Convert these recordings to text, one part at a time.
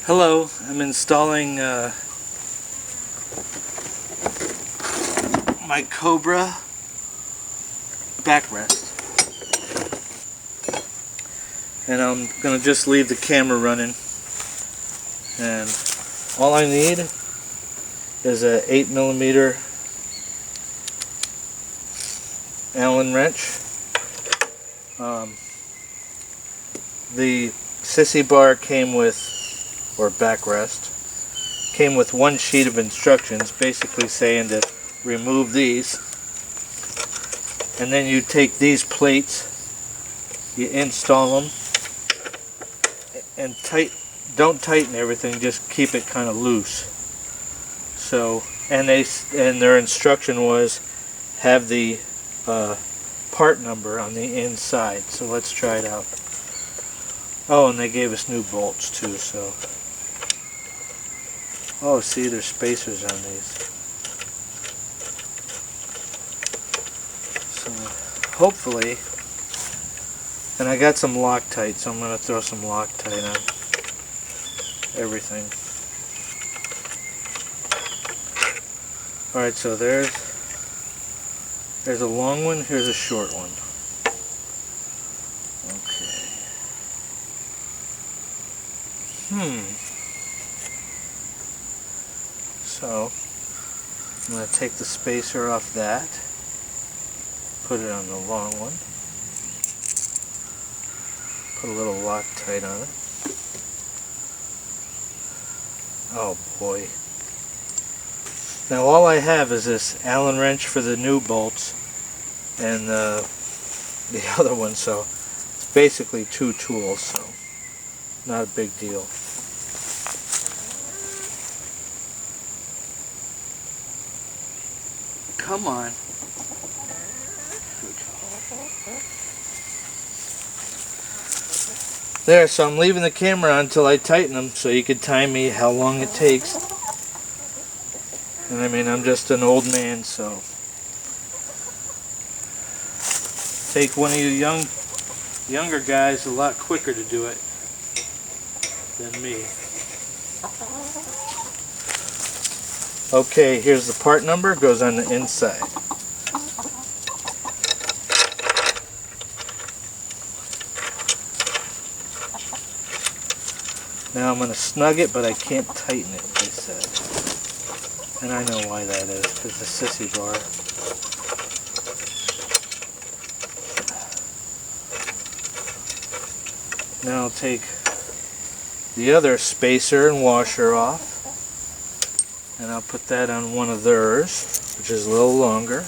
Hello, I'm installing my Cobra backrest, and I'm gonna just leave the camera running, and all I need is a 8mm Allen wrench. The sissy bar came with, or backrest, came with one sheet of instructions basically saying to remove these, and then you take these plates, you install them, and don't tighten everything, just keep it kind of loose. So, and their instruction was have the part number on the inside. So let's try it out. Oh, and they gave us new bolts too, so. Oh, see, there's spacers on these. So, hopefully, and I got some Loctite, so I'm going to throw some Loctite on everything. Alright, so there's a long one, here's a short one. Okay. So, I'm going to take the spacer off that, put it on the long one, put a little Loctite on it. Oh boy. Now all I have is this Allen wrench for the new bolts and the other one, so it's basically two tools, so not a big deal. Come on. There, so I'm leaving the camera on until I tighten them so you can time me how long it takes. And I mean, I'm just an old man, so take one of you younger guys a lot quicker to do it than me. Okay, here's the part number, goes on the inside. Now I'm going to snug it, but I can't tighten it, they said. And I know why that is, because the sissy bar. Now I'll take the other spacer and washer off. And I'll put that on one of theirs, which is a little longer.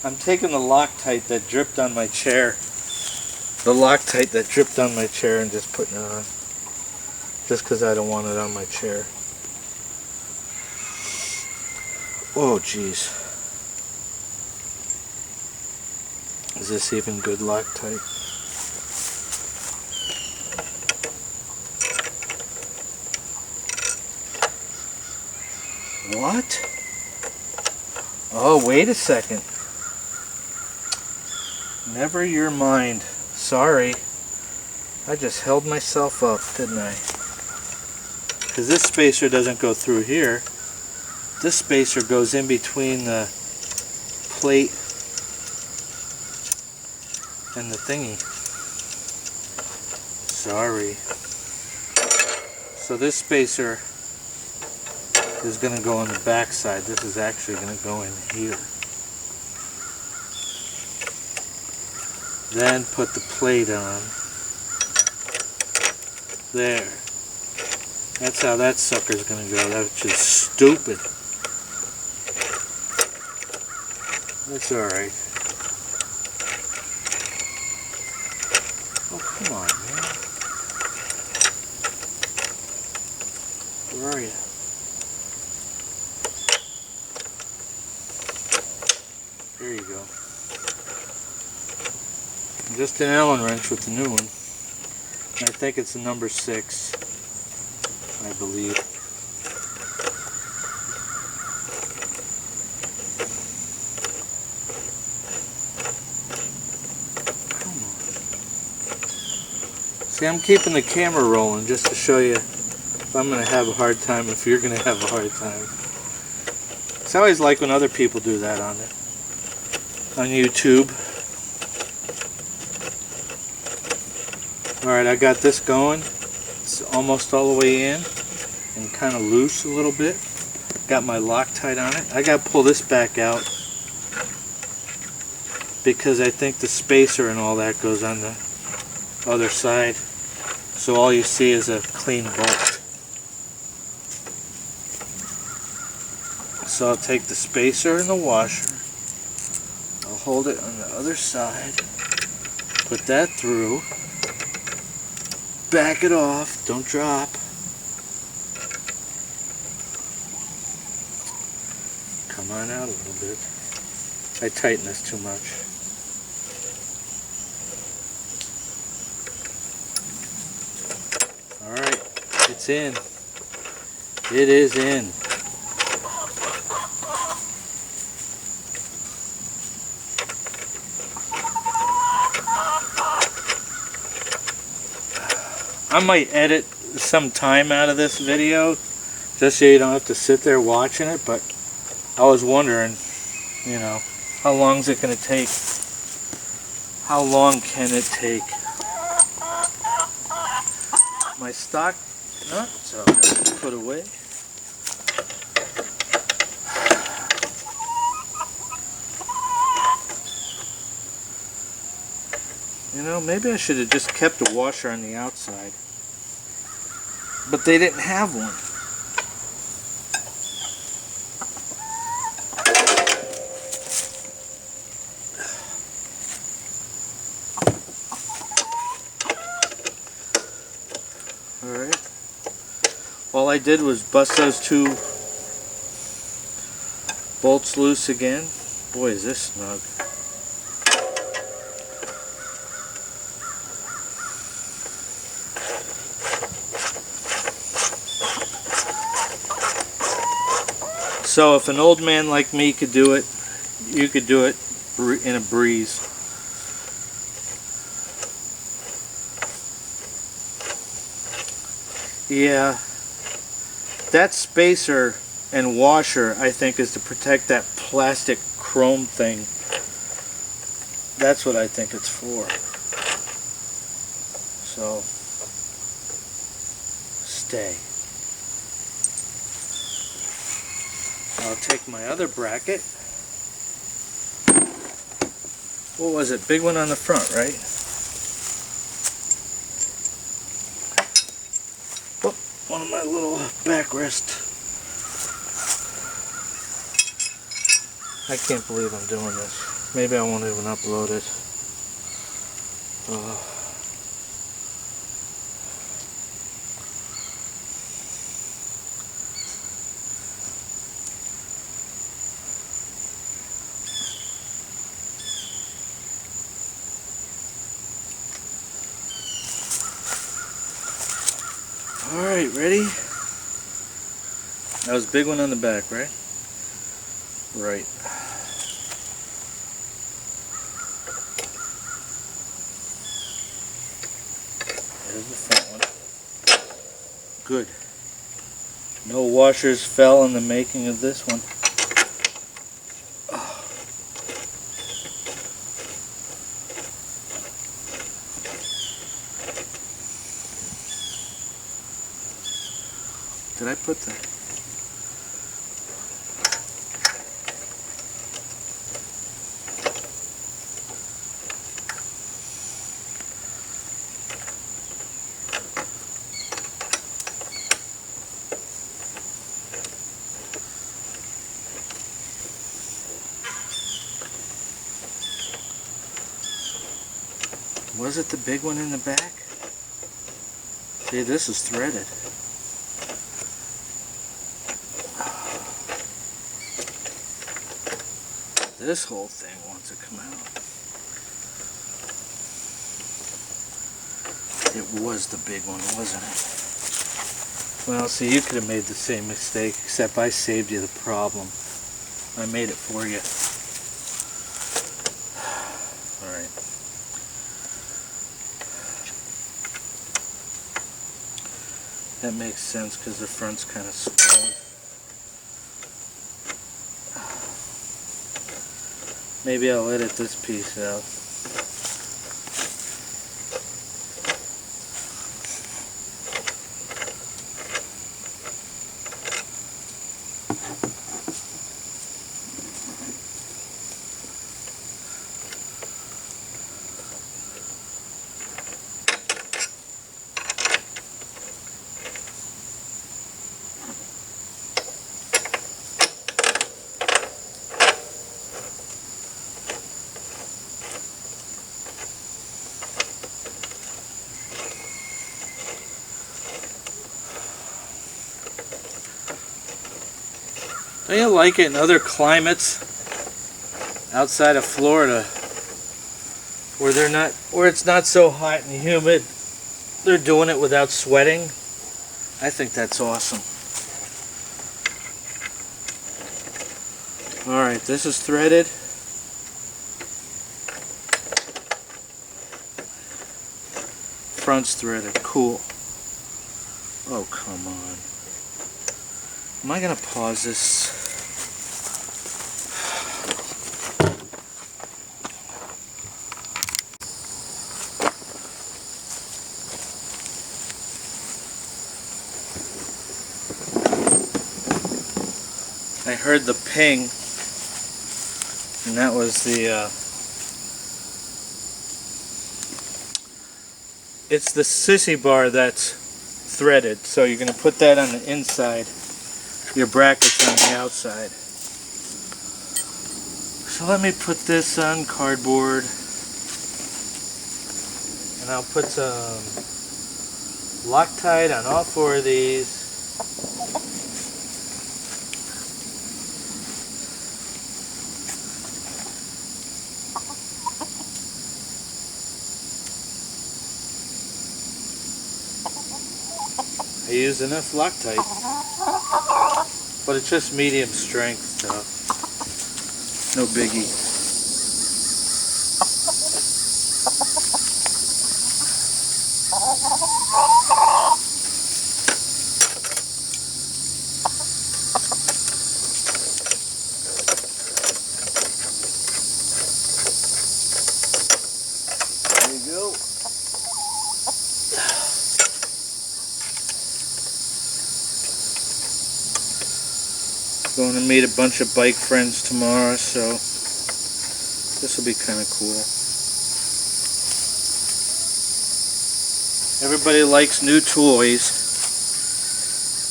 I'm taking the Loctite that dripped on my chair. The Loctite that dripped on my chair and just putting it on. Just because I don't want it on my chair. Oh jeez. Is this even good Loctite? What? Oh, wait a second. Never your mind. Sorry. I just held myself up, didn't I? Because this spacer doesn't go through here. This spacer goes in between the plate and the thingy. Sorry. So this spacer is going to go on the back side. This is actually going to go in here. Then put the plate on. There. That's how that sucker's going to go. That's just stupid. That's alright. Oh, come on, man. Where are you? There you go. Just an Allen wrench with the new one. I think it's a number 6, I believe. See, I'm keeping the camera rolling just to show you if I'm going to have a hard time, if you're going to have a hard time. It's always like when other people do that on YouTube. Alright, I got this going. It's almost all the way in and kind of loose a little bit. Got my Loctite on it. I got to pull this back out because I think the spacer and all that goes on the other side. So all you see is a clean bolt. So I'll take the spacer and the washer. I'll hold it on the other side. Put that through. Back it off. Don't drop. Come on out a little bit. I tighten this too much. Alright, it's in. It is in. I might edit some time out of this video just so you don't have to sit there watching it, but I was wondering, you know, how long is it going to take? How long can it take? My stock nuts I'll have to put away. You know, maybe I should have just kept a washer on the outside. But they didn't have one. Alright. All I did was bust those two bolts loose again. Boy, is this snug. So if an old man like me could do it, you could do it in a breeze. Yeah, that spacer and washer, I think, is to protect that plastic chrome thing. That's what I think it's for. So, stay. I'll take my other bracket. What was it? Big one on the front, right? Oh, one of my little backrest. I can't believe I'm doing this. Maybe I won't even upload it. Alright, ready? That was a big one on the back, right? Right. There's the front one. Good. No washers fell in the making of this one. Did I put the... Was it the big one in the back? See, this is threaded. This whole thing wants to come out. It was the big one, wasn't it? Well, see, you could have made the same mistake, except I saved you the problem. I made it for you. Alright. That makes sense because the front's kind of swollen. Maybe I'll edit this piece out. Don't you like it in other climates outside of Florida where it's not so hot and humid? They're doing it without sweating. I think that's awesome. Alright, this is threaded. Front's threaded. Cool. Oh, come on. Am I going to pause this? I heard the ping, and that was it's the sissy bar that's threaded, so you're going to put that on the inside, your brackets on the outside. So let me put this on cardboard, and I'll put some Loctite on all four of these. I use enough Loctite, but it's just medium strength stuff. No biggie. There you go. Going to meet a bunch of bike friends tomorrow, so this will be kind of cool. Everybody likes new toys,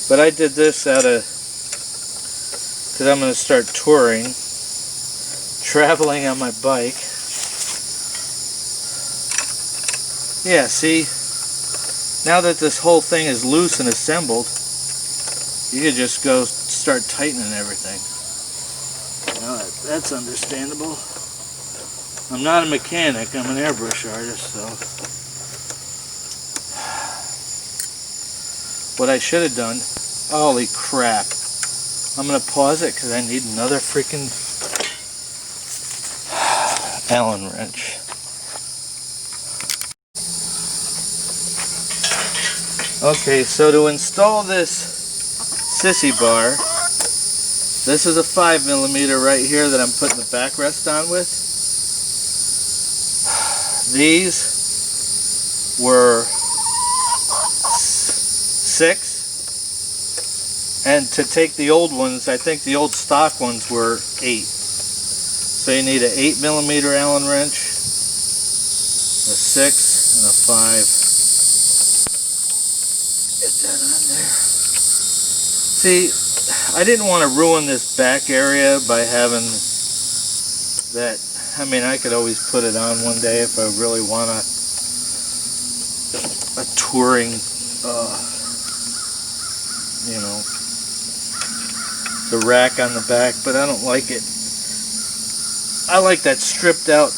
but I did this out of, because I'm going to start touring, traveling on my bike. Yeah, see, now that this whole thing is loose and assembled, you could just go start tightening everything. Well, that's understandable. I'm not a mechanic, I'm an airbrush artist, so. What I should have done, holy crap. I'm going to pause it because I need another freaking Allen wrench. Okay, so to install this sissy bar, this is a 5mm right here that I'm putting the backrest on with. These were 6, and to take the old ones, I think the old stock ones were 8. So you need an 8mm Allen wrench, a 6, and a 5. Get that on there. See, I didn't want to ruin this back area by having that. I mean, I could always put it on one day if I really want a touring, you know, the rack on the back, but I don't like it. I like that stripped out,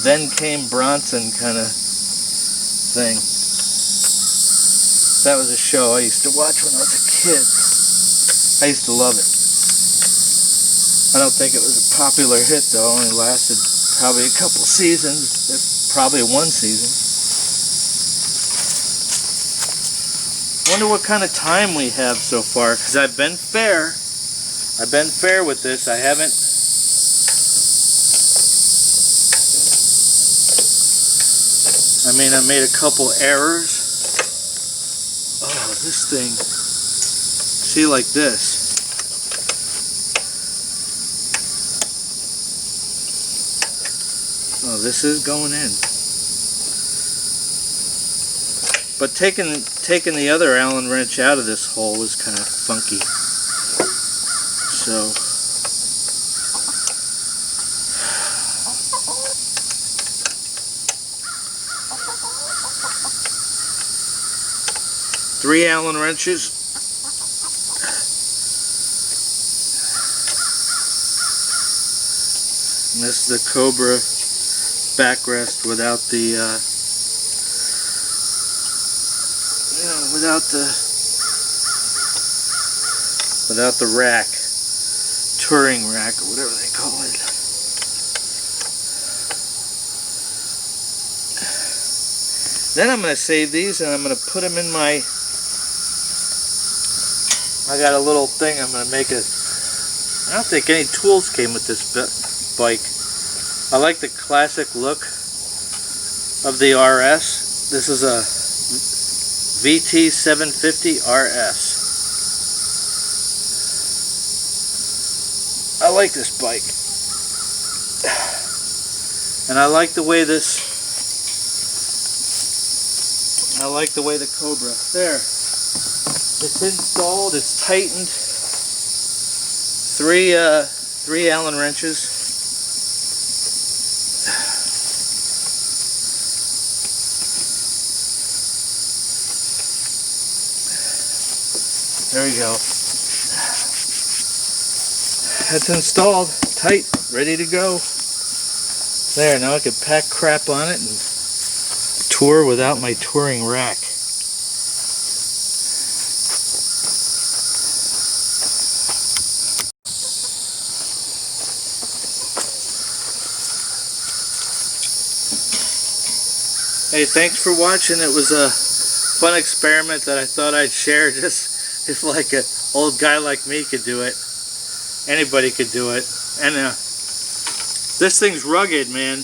then came Bronson kind of thing. That was a show I used to watch when I was a kid. I used to love it. I don't think it was a popular hit though. It only lasted probably a couple seasons, probably one season. Wonder what kind of time we have so far, because I've been fair. I've been fair with this. I haven't. I mean, I made a couple errors. Oh, this thing. See, like this. Oh, this is going in. But taking the other Allen wrench out of this hole is kind of funky. So 3 Allen wrenches. And this is the Cobra backrest without the without the rack, touring rack or whatever they call it. Then I'm going to save these and I'm going to put them in my, I got a little thing I'm going to make a, I don't think any tools came with this bike. I like the classic look of the RS. This is a VT750RS. I like this bike. And I like the way this, I like the way the Cobra, there, it's installed, it's tightened. 3 Allen wrenches. There we go. That's installed, tight, ready to go. There, now I can pack crap on it and tour without my touring rack. Hey, thanks for watching. It was a fun experiment that I thought I'd share, just if like an old guy like me could do it. Anybody could do it. And this thing's rugged, man.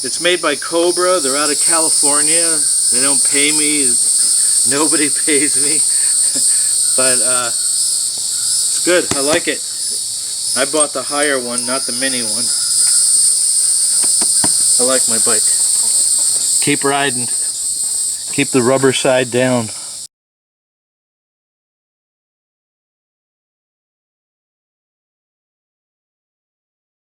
It's made by Cobra. They're out of California. They don't pay me. Nobody pays me. But it's good. I like it. I bought the higher one, not the mini one. I like my bike. Keep riding. Keep the rubber side down.